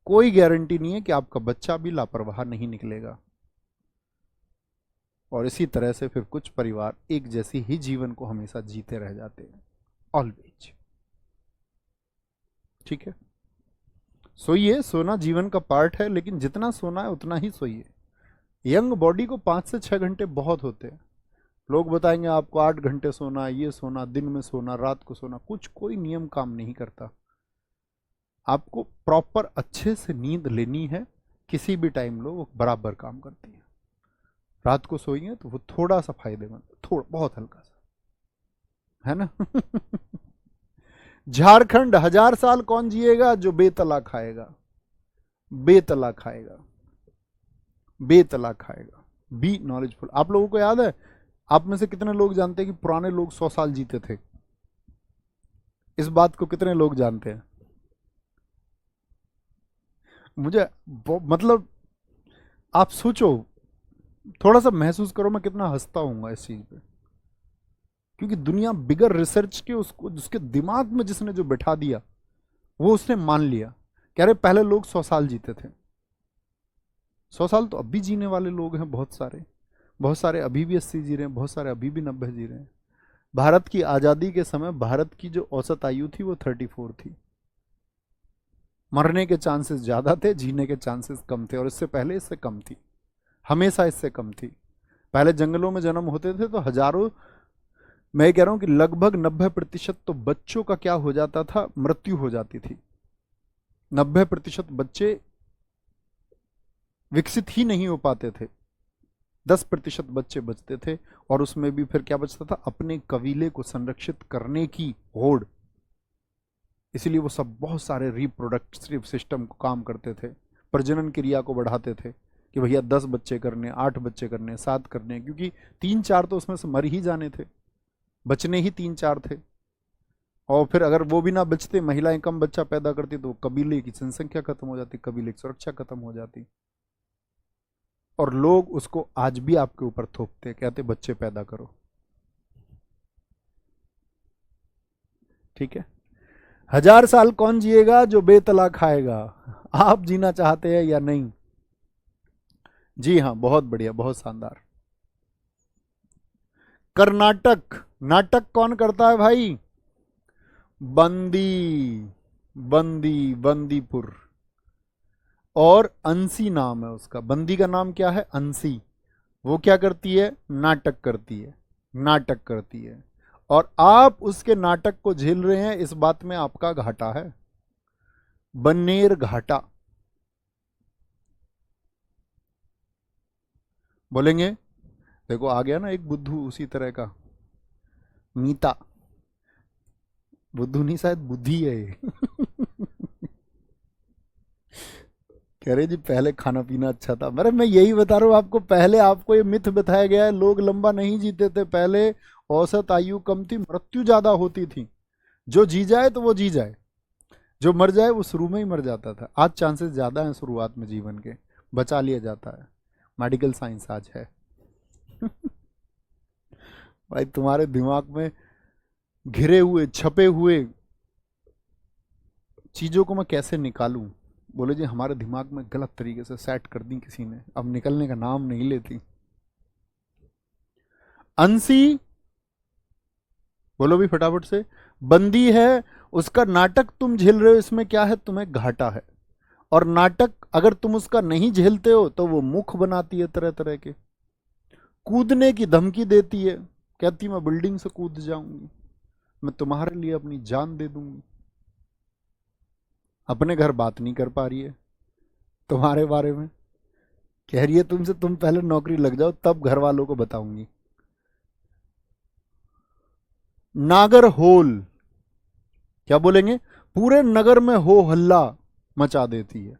कोई गारंटी नहीं है कि आपका बच्चा भी लापरवाह नहीं निकलेगा। और इसी तरह से फिर कुछ परिवार एक जैसी ही जीवन को हमेशा जीते रह जाते हैं, ऑलवेज। ठीक है, सोइए, सोना जीवन का पार्ट है, लेकिन जितना सोना है उतना ही सोइए। यंग बॉडी को 5 से 6 घंटे बहुत होते हैं। लोग बताएंगे आपको 8 घंटे सोना, ये सोना, दिन में सोना, रात को सोना, कुछ कोई नियम काम नहीं करता। आपको प्रॉपर अच्छे से नींद लेनी है, किसी भी टाइम लो, वो बराबर काम करती है। रात को सोइए तो वो थोड़ा सा फायदेमंद, थोड़ा बहुत हल्का सा, है ना। झारखंड 1000 साल कौन जिएगा, जो बेतला खाएगा, बेतला खाएगा, बेतला खाएगा। Be knowledgeful. आप लोगों को याद है, आप में से कितने लोग जानते हैं कि पुराने लोग 100 साल जीते थे? इस बात को कितने लोग जानते हैं? मुझे मतलब आप सोचो, थोड़ा सा महसूस करो मैं कितना हंसता हूँ इस चीज पे, क्योंकि दुनिया बिगर रिसर्च के उसको, उसके दिमाग में जिसने जो बैठा दिया वो उसने मान लिया। कह रहे पहले लोग 100 साल जीते थे। 100 साल तो अभी जीने वाले लोग हैं बहुत सारे, बहुत सारे अभी भी 80 जी रहे हैं, बहुत सारे अभी भी 90 जी रहे हैं। भारत की आज़ादी के समय भारत की जो औसत आयु थी वो 34 थी। मरने के चांसेस ज़्यादा थे, जीने के चांसेस कम थे, और इससे पहले इससे कम थी, हमेशा इससे कम थी। पहले जंगलों में जन्म होते थे तो हजारों, मैं कह रहा हूं कि लगभग 90% तो बच्चों का क्या हो जाता था, मृत्यु हो जाती थी। 90% बच्चे विकसित ही नहीं हो पाते थे, 10% बच्चे बचते थे, और उसमें भी फिर क्या बचता था, अपने कबीले को संरक्षित करने की होड़। इसलिए वो सब बहुत सारे रिप्रोडक्टिव सिस्टम को काम करते थे, प्रजनन क्रिया को बढ़ाते थे कि भैया 10 बच्चे करने, 8 बच्चे करने, 7 करने, क्योंकि 3-4 तो उसमें से मर ही जाने थे, बचने ही 3-4 थे। और फिर अगर वो भी ना बचते, महिलाएं कम बच्चा पैदा करती, तो कबीले की जनसंख्या खत्म हो जाती, कबीले की सुरक्षा खत्म हो जाती। और लोग उसको आज भी आपके ऊपर थोपते, कहते बच्चे पैदा करो। ठीक है, 1000 साल कौन जिएगा, जो बेतला खाएगा। आप जीना चाहते हैं या नहीं? जी हाँ, बहुत बढ़िया, बहुत शानदार। कर्नाटक, नाटक कौन करता है भाई? बंदी, बंदी, बंदीपुर। और अंसी नाम है उसका, बंदी का नाम क्या है, अंसी। वो क्या करती है, नाटक करती है, नाटक करती है। और आप उसके नाटक को झेल रहे हैं, इस बात में आपका घाटा है, बन्नेर घाटा। बोलेंगे देखो आ गया ना एक बुद्धू उसी तरह का, मीता, बुद्धू नहीं शायद बुद्धि है ये। कह रहे जी पहले खाना पीना अच्छा था। अरे मैं यही बता रहा हूँ आपको, पहले आपको ये मिथ बताया गया है, लोग लंबा नहीं जीते थे पहले, औसत आयु कम थी, मृत्यु ज्यादा होती थी। जो जी जाए तो वो जी जाए, जो मर जाए वो शुरू में ही मर जाता था। आज चांसेस ज़्यादा हैं शुरुआत में जीवन के, बचा लिया जाता है, मेडिकल साइंस आज है। भाई तुम्हारे दिमाग में घिरे हुए छपे हुए चीज़ों को मैं कैसे निकालूं? बोले जी हमारे दिमाग में गलत तरीके से सेट कर दी किसी ने, अब निकलने का नाम नहीं लेती। अंशी, बोलो भी फटाफट से। बंदी है, उसका नाटक तुम झेल रहे हो, इसमें क्या है? तुम्हें घाटा है। और नाटक अगर तुम उसका नहीं झेलते हो तो वो मुख बनाती है तरह तरह के। कूदने की धमकी देती है, कहती मैं बिल्डिंग से कूद जाऊंगी, मैं तुम्हारे लिए अपनी जान दे दूंगी। अपने घर बात नहीं कर पा रही है तुम्हारे बारे में, कह रही है तुमसे तुम पहले नौकरी लग जाओ तब घर वालों को बताऊंगी। नागर होल, क्या बोलेंगे? पूरे नगर में हो हल्ला मचा देती है,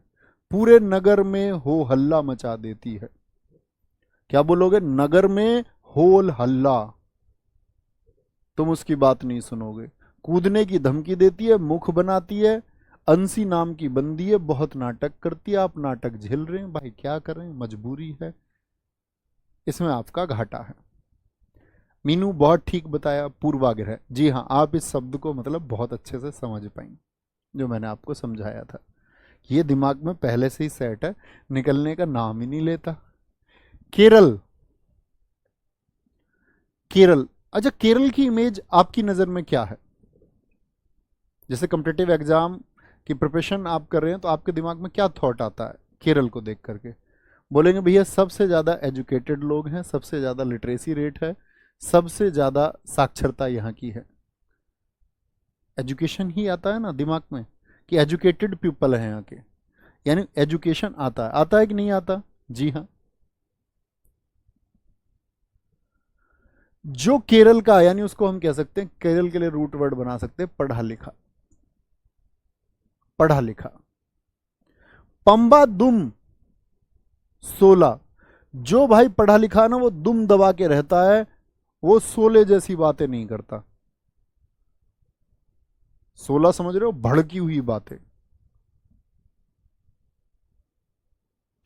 पूरे नगर में हो हल्ला मचा देती है। क्या बोलोगे? नगर में होल हल्ला, तुम उसकी बात नहीं सुनोगे। कूदने की धमकी देती है, मुख बनाती है। अंशी नाम की बंदी है, बहुत नाटक करती है। आप नाटक झेल रहे हैं भाई, क्या करें, मजबूरी है, इसमें आपका घाटा है। मीनू बहुत ठीक बताया, पूर्वाग्रह। जी हाँ, आप इस शब्द को मतलब बहुत अच्छे से समझ पाएंगे, जो मैंने आपको समझाया था। ये दिमाग में पहले से ही सेट है, निकलने का नाम ही नहीं लेता। केरल, केरल। अच्छा, केरल की इमेज आपकी नज़र में क्या है? जैसे कॉम्पिटिटिव एग्जाम की प्रिपरेशन आप कर रहे हैं तो आपके दिमाग में क्या थॉट आता है केरल को देख करके? बोलेंगे भैया सबसे ज़्यादा एजुकेटेड लोग हैं, सबसे ज़्यादा लिटरेसी रेट है, सबसे ज़्यादा साक्षरता यहाँ की है। एजुकेशन ही आता है ना दिमाग में, कि एजुकेटेड पीपल है यहाँ के, यानी एजुकेशन आता है कि नहीं आता? जी हाँ। जो केरल का, यानी उसको हम कह सकते हैं, केरल के लिए रूट वर्ड बना सकते हैं पढ़ा लिखा, पढ़ा लिखा। पंबा दुम 16, जो भाई पढ़ा लिखा है ना वो दुम दबा के रहता है, वो 16 जैसी बातें नहीं करता। 16 समझ रहे हो? भड़की हुई बातें,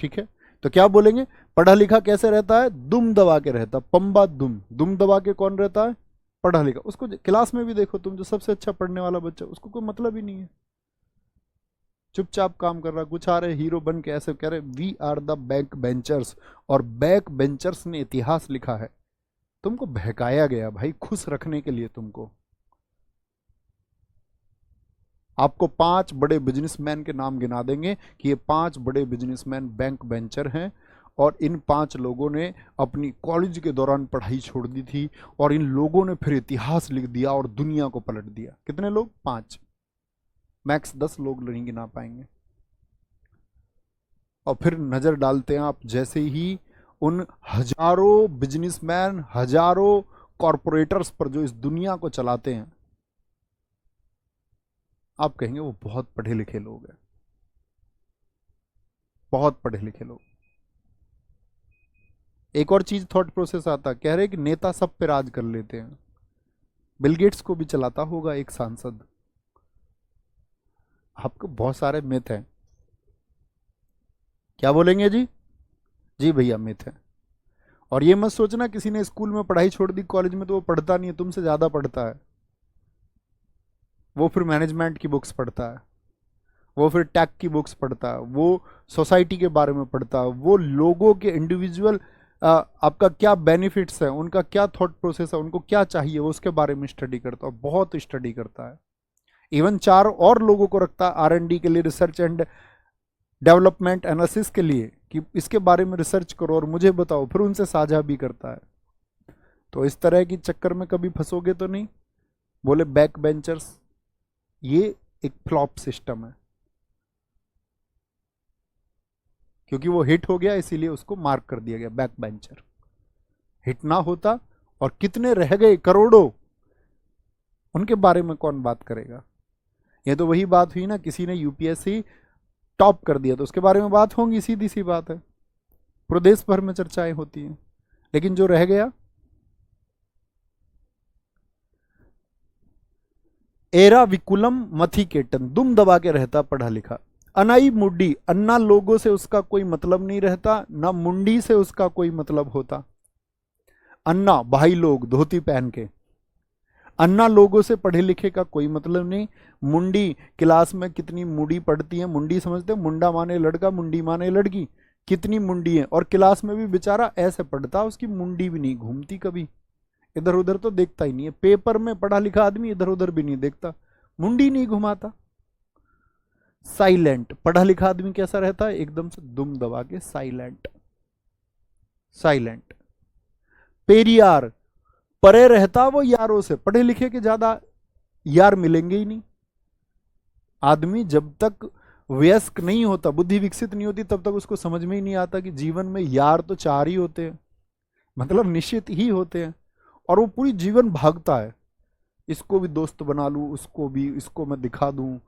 ठीक है? तो क्या बोलेंगे? पढ़ा लिखा कैसे रहता है? दुम दबा के रहता। पंबा दुम, दुम दबा के कौन रहता है? पढ़ा लिखा। उसको क्लास में भी देखो तुम, जो सबसे अच्छा पढ़ने वाला बच्चा, उसको कोई मतलब ही नहीं है, चुपचाप काम कर रहा। कुछ आ रहे हीरो बन के ऐसे कह रहे we are the back benchers, और बैक बेंचर्स ने इतिहास लिखा है। तुमको बहकाया गया भाई, खुश रखने के लिए तुमको। आपको 5 बड़े बिजनेसमैन के नाम गिना देंगे कि ये 5 बड़े बिजनेसमैन बैंक बेंचर हैं, और इन 5 लोगों ने अपनी कॉलेज के दौरान पढ़ाई छोड़ दी थी, और इन लोगों ने फिर इतिहास लिख दिया और दुनिया को पलट दिया। कितने लोग? 5, मैक्स 10 लोग नहीं गिना पाएंगे। और फिर नजर डालते हैं आप जैसे ही उन हजारों बिजनेसमैन, हजारों कॉरपोरेटर्स पर जो इस दुनिया को चलाते हैं, आप कहेंगे वो बहुत पढ़े लिखे लोग हैं, बहुत पढ़े लिखे लोग। एक और चीज थॉट प्रोसेस आता, कह रहे कि नेता सब पे राज कर लेते हैं। बिल गेट्स को भी चलाता होगा एक सांसद। आपको बहुत सारे मिथ हैं। क्या बोलेंगे जी? जी भैया, मिथ है। और ये मत सोचना किसी ने स्कूल में पढ़ाई छोड़ दी, कॉलेज में तो वो पढ़ता नहीं है, तुमसे ज्यादा पढ़ता है। वो फिर मैनेजमेंट की बुक्स पढ़ता है, वो फिर टेक की बुक्स पढ़ता है, वो सोसाइटी के बारे में पढ़ता है, वो लोगों के इंडिविजुअल आपका क्या बेनिफिट्स है, उनका क्या थॉट प्रोसेस है, उनको क्या चाहिए, वो उसके बारे में स्टडी करता है, बहुत स्टडी करता है। इवन 4 और लोगों को रखता है R&D के लिए, रिसर्च एंड डेवलपमेंट एनालिसिस के लिए, कि इसके बारे में रिसर्च करो और मुझे बताओ, फिर उनसे साझा भी करता है। तो इस तरह की चक्कर में कभी फंसोगे तो नहीं। बोले बैक बेंचर्स, ये एक फ्लॉप सिस्टम है, क्योंकि वो हिट हो गया इसीलिए उसको मार्क कर दिया गया बैक बेंचर। हिट ना होता और कितने रह गए करोड़ों, उनके बारे में कौन बात करेगा? ये तो वही बात हुई ना, किसी ने यूपीएससी टॉप कर दिया तो उसके बारे में बात होंगी, सीधी सी बात है, प्रदेश भर में चर्चाएं होती हैं। लेकिन जो रह गया, एरा विकुलम मथी केटन, दुम दबा के रहता पढ़ा लिखा। अनाई मुड्डी, अन्ना लोगों से उसका कोई मतलब नहीं रहता, ना मुंडी से उसका कोई मतलब होता। अन्ना भाई लोग धोती पहन के, अन्ना लोगों से पढ़े लिखे का कोई मतलब नहीं। मुंडी, क्लास में कितनी मुंडी पढ़ती है, मुंडी समझते हो, मुंडा माने लड़का, मुंडी माने लड़की, कितनी मुंडी है। और क्लास में भी बेचारा ऐसे पढ़ता, उसकी मुंडी भी नहीं घूमती कभी, इधर उधर तो देखता ही नहीं है। पेपर में पढ़ा लिखा आदमी इधर उधर भी नहीं देखता, मुंडी नहीं घुमाता। साइलेंट, पढ़ा लिखा आदमी कैसा रहता है, एकदम से दुम दबा के साइलेंट, साइलेंट। पेरियार, परे रहता वो यारों से, पढ़े लिखे के ज्यादा यार मिलेंगे ही नहीं। आदमी जब तक वयस्क नहीं होता, बुद्धि विकसित नहीं होती, तब तक उसको समझ में ही नहीं आता कि जीवन में यार तो चार ही होते हैं, मतलब निश्चित ही होते हैं। और वो पूरी जीवन भागता है, इसको भी दोस्त बना लूं, उसको भी, इसको मैं दिखा दूं,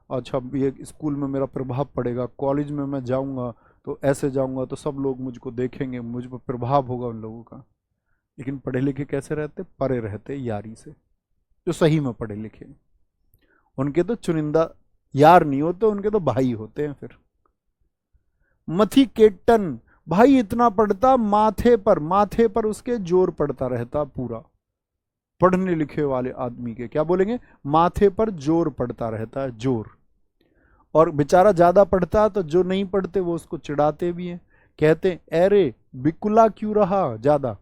अच्छा ये स्कूल में मेरा प्रभाव पड़ेगा, कॉलेज में मैं जाऊंगा तो ऐसे जाऊंगा तो सब लोग मुझको देखेंगे, मुझ पर प्रभाव होगा उन लोगों का। लेकिन पढ़े लिखे कैसे रहते, परे रहते यारी से, जो सही में पढ़े लिखे। उनके तो चुनिंदा यार नहीं होते, उनके तो भाई होते हैं। फिर मथी केटन, भाई इतना पढ़ता, माथे पर, माथे पर उसके जोर पड़ता रहता पूरा। पढ़ने लिखे वाले आदमी के क्या बोलेंगे, माथे पर जोर पड़ता रहता है, जोर। और बेचारा ज्यादा पढ़ता तो जो नहीं पढ़ते वो उसको चिढ़ाते भी हैं, कहते अरे बिकुला क्यों रहा ज्यादा।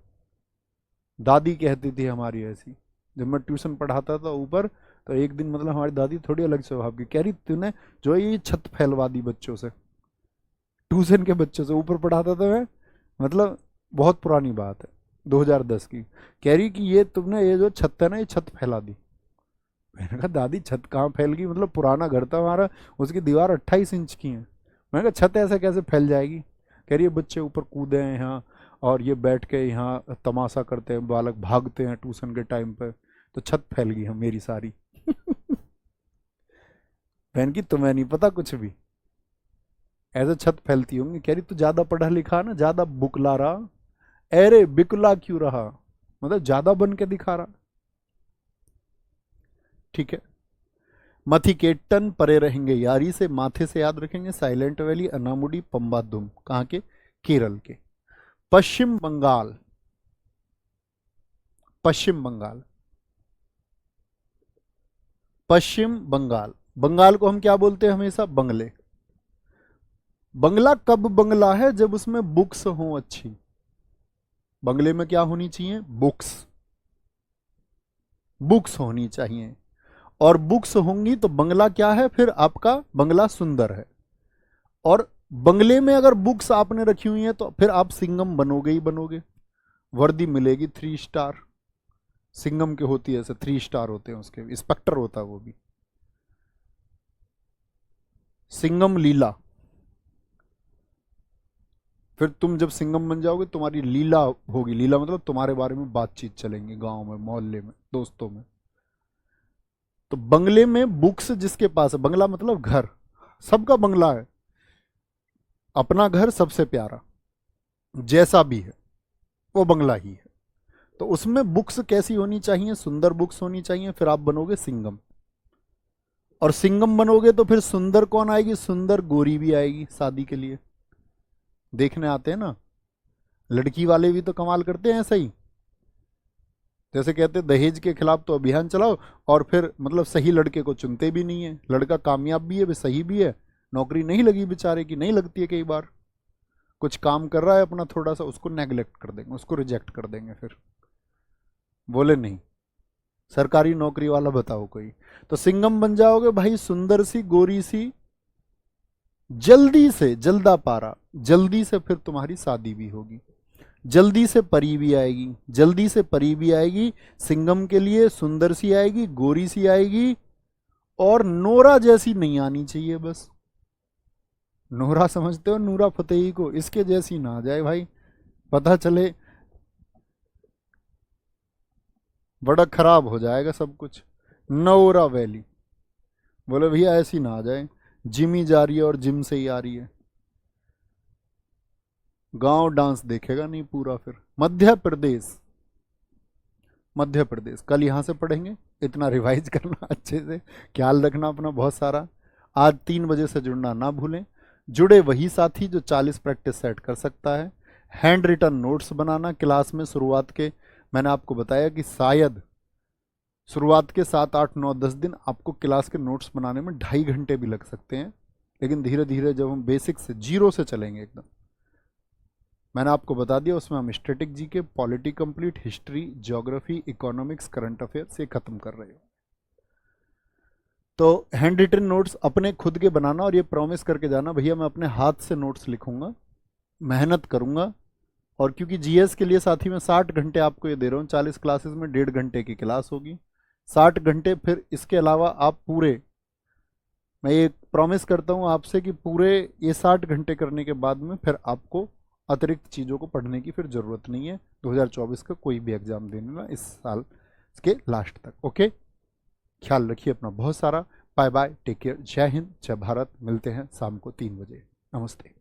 दादी कहती थी हमारी ऐसी, जब मैं ट्यूशन पढ़ाता था ऊपर, तो एक दिन मतलब हमारी दादी थोड़ी अलग स्वभाव की, कह रही तूने जो ये छत फैलवा दी बच्चों से, ट्यूशन के बच्चों से। ऊपर पढ़ाता था मैं, मतलब बहुत पुरानी बात है 2010 की। कह रही कि ये तुमने ये जो छत है ना, ये छत फैला दी। मैंने कहा दादी छत कहाँ फैल गई, मतलब पुराना घर था हमारा, उसकी दीवार 28 इंच की है। मैंने कहा छत ऐसे कैसे फैल जाएगी। कह रही है बच्चे ऊपर कूदे हैं यहाँ, और ये बैठ के यहाँ तमाशा करते हैं, बालक भागते हैं ट्यूशन के टाइम पे, तो छत फैल गई है मेरी सारी। बहन की तुम्हें नहीं पता कुछ भी, ऐसे छत फैलती होंगी। कह रही तू ज्यादा पढ़ा लिखा ना, ज्यादा बुकला रहा, अरे बिकला क्यों रहा, मतलब ज्यादा बन के दिखा रहा। ठीक है। मथिकेटन, परे रहेंगे यारी से, माथे से याद रखेंगे साइलेंट वैली, अनामुडी पंबादुम, कहाँ के, केरल के। पश्चिम बंगाल, पश्चिम बंगाल, पश्चिम बंगाल, बंगाल को हम क्या बोलते हैं हमेशा, बंगले। बंगला कब बंगला है, जब उसमें बुक्स हो अच्छी। बंगले में क्या होनी चाहिए, बुक्स, बुक्स होनी चाहिए। और बुक्स होंगी तो बंगला क्या है, फिर आपका बंगला सुंदर है। और बंगले में अगर बुक्स आपने रखी हुई हैं तो फिर आप सिंघम बनोगे ही बनोगे, वर्दी मिलेगी 3 स्टार। सिंघम के होती है ऐसे 3 स्टार होते हैं, उसके इंस्पेक्टर होता है वो भी, सिंघम लीला। फिर तुम जब सिंघम बन जाओगे तुम्हारी लीला होगी, लीला मतलब तुम्हारे बारे में बातचीत चलेंगी गांव में, मोहल्ले में, दोस्तों में। तो बंगले में बुक्स जिसके पास है, बंगला मतलब घर, सबका बंगला है, अपना घर सबसे प्यारा, जैसा भी है वो बंगला ही है। तो उसमें बुक्स कैसी होनी चाहिए, सुंदर बुक्स होनी चाहिए, फिर आप बनोगे सिंघम। और सिंघम बनोगे तो फिर सुंदर कौन आएगी, सुंदर गोरी भी आएगी शादी के लिए, देखने आते हैं ना। लड़की वाले भी तो कमाल करते हैं ऐसा ही, जैसे कहते हैं दहेज के खिलाफ तो अभियान चलाओ, और फिर मतलब सही लड़के को चुनते भी नहीं है। लड़का कामयाब भी है, सही भी है, नौकरी नहीं लगी बेचारे की, नहीं लगती है कई बार, कुछ काम कर रहा है अपना थोड़ा सा, उसको नेग्लेक्ट कर देंगे, उसको रिजेक्ट कर देंगे, फिर बोले नहीं सरकारी नौकरी वाला बताओ कोई। तो सिंघम बन जाओगे भाई, सुंदर सी गोरी सी, जल्दी से, जल्दा पारा, जल्दी से फिर तुम्हारी शादी भी होगी, जल्दी से परी भी आएगी, जल्दी से परी भी आएगी सिंघम के लिए, सुंदर सी आएगी, गोरी सी आएगी, और नोरा जैसी नहीं आनी चाहिए बस। नोरा समझते हो, नूरा फतेही को, इसके जैसी ना आ जाए भाई, पता चले बड़ा खराब हो जाएगा सब कुछ। नोरा वैली, बोले भैया ऐसी ना आ जाए, जिम ही जा रही है और जिम से ही आ रही है, गांव डांस देखेगा नहीं पूरा। फिर मध्य प्रदेश, मध्य प्रदेश। कल यहाँ से पढ़ेंगे, इतना रिवाइज करना अच्छे से, ख्याल रखना अपना बहुत सारा। आज 3 बजे से जुड़ना ना भूलें। जुड़े वही साथी जो 40 प्रैक्टिस सेट कर सकता है। हैंड रिटन नोट्स बनाना क्लास में शुरुआत के, मैंने आपको बताया कि शायद शुरुआत के 7, 8, 9, 10 दिन आपको क्लास के नोट्स बनाने में 2.5 घंटे भी लग सकते हैं, लेकिन धीरे धीरे जब हम बेसिक से, जीरो से चलेंगे एकदम, मैंने आपको बता दिया उसमें हम static GK, polity complete, history, geography, economics, current affairs ये खत्म कर रहे हो। तो हैंड रिटन नोट्स अपने खुद के बनाना और ये प्रॉमिस करके जाना, भैया मैं अपने हाथ से नोट्स लिखूंगा, मेहनत करूंगा। और क्योंकि जीएस के लिए साथी मैं 60 घंटे आपको ये दे रहा हूँ, 40 क्लासेस में 1.5 घंटे की क्लास होगी, 60 घंटे। फिर इसके अलावा आप पूरे, मैं ये प्रॉमिस करता हूँ आपसे कि पूरे ये 60 घंटे करने के बाद में फिर आपको अतिरिक्त चीज़ों को पढ़ने की फिर ज़रूरत नहीं है 2024 का कोई भी एग्ज़ाम देने ना, इस साल के लास्ट तक। ओके, ख्याल रखिए अपना बहुत सारा। बाय बाय, टेक केयर, जय हिंद, जय भारत। मिलते हैं शाम को 3 बजे। नमस्ते।